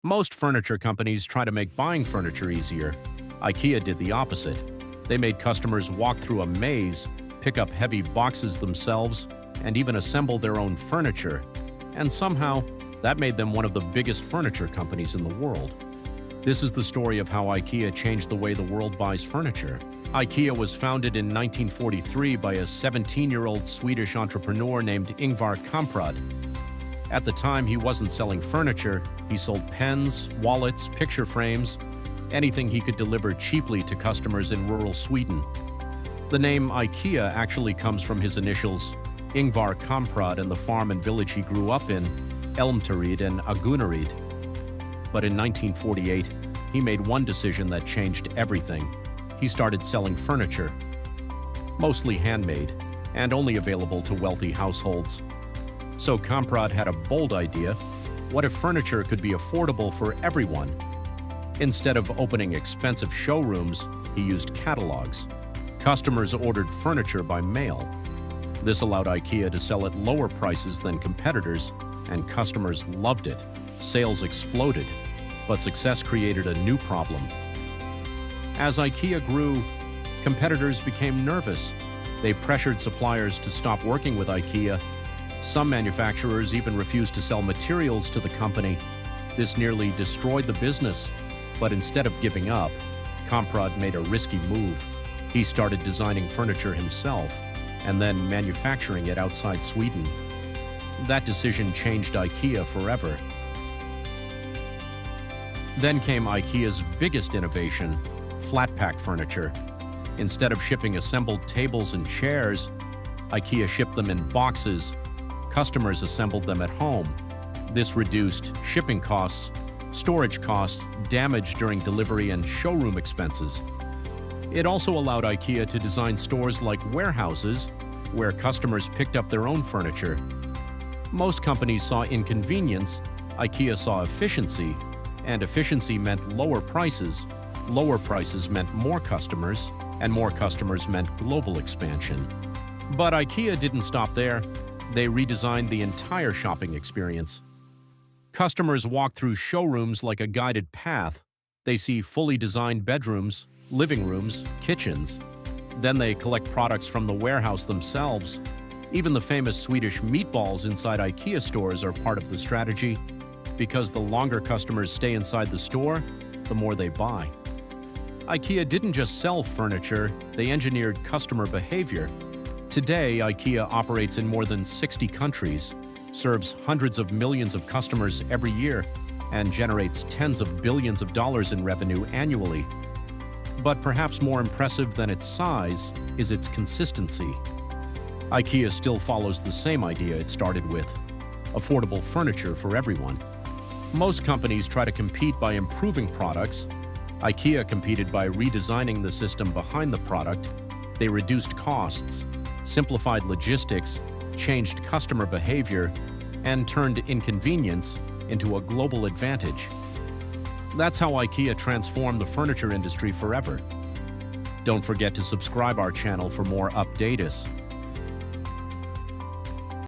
Most furniture companies try to make buying furniture easier. IKEA did the opposite. They made customers walk through a maze, pick up heavy boxes themselves, and even assemble their own furniture. And somehow, that made them one of the biggest furniture companies in the world. This is the story of how IKEA changed the way the world buys furniture. IKEA was founded in 1943 by a 17-year-old Swedish entrepreneur named Ingvar Kamprad. At the time, he wasn't selling furniture. He sold pens, wallets, picture frames, anything he could deliver cheaply to customers in rural Sweden. The name IKEA actually comes from his initials, Ingvar Kamprad, and the farm and village he grew up in, Elmteryd and Agunnaryd. But in 1948, he made one decision that changed everything. He started selling furniture, mostly handmade, and only available to wealthy households. So Kamprad had a bold idea. What if furniture could be affordable for everyone? Instead of opening expensive showrooms, he used catalogs. Customers ordered furniture by mail. This allowed IKEA to sell at lower prices than competitors, and customers loved it. Sales exploded, but success created a new problem. As IKEA grew, competitors became nervous. They pressured suppliers to stop working with IKEA. Some manufacturers even refused to sell materials to the company. This nearly destroyed the business. But instead of giving up, Kamprad made a risky move. He started designing furniture himself and then manufacturing it outside Sweden. That decision changed IKEA forever. Then came IKEA's biggest innovation, flat-pack furniture. Instead of shipping assembled tables and chairs, IKEA shipped them in boxes. Customers assembled them at home. This reduced shipping costs, storage costs, damage during delivery, and showroom expenses. It also allowed IKEA to design stores like warehouses, where customers picked up their own furniture. Most companies saw inconvenience. IKEA saw efficiency, and efficiency meant lower prices. Lower prices meant more customers, and more customers meant global expansion. But IKEA didn't stop there. They redesigned the entire shopping experience. Customers walk through showrooms like a guided path. They see fully designed bedrooms, living rooms, kitchens. Then they collect products from the warehouse themselves. Even the famous Swedish meatballs inside IKEA stores are part of the strategy, because the longer customers stay inside the store, the more they buy. IKEA didn't just sell furniture, they engineered customer behavior. Today, IKEA operates in more than 60 countries, serves hundreds of millions of customers every year, and generates tens of billions of dollars in revenue annually. But perhaps more impressive than its size is its consistency. IKEA still follows the same idea it started with: affordable furniture for everyone. Most companies try to compete by improving products. IKEA competed by redesigning the system behind the product. They reduced costs, simplified logistics, changed customer behavior, and turned inconvenience into a global advantage. That's how IKEA transformed the furniture industry forever. Don't forget to subscribe our channel for more updates.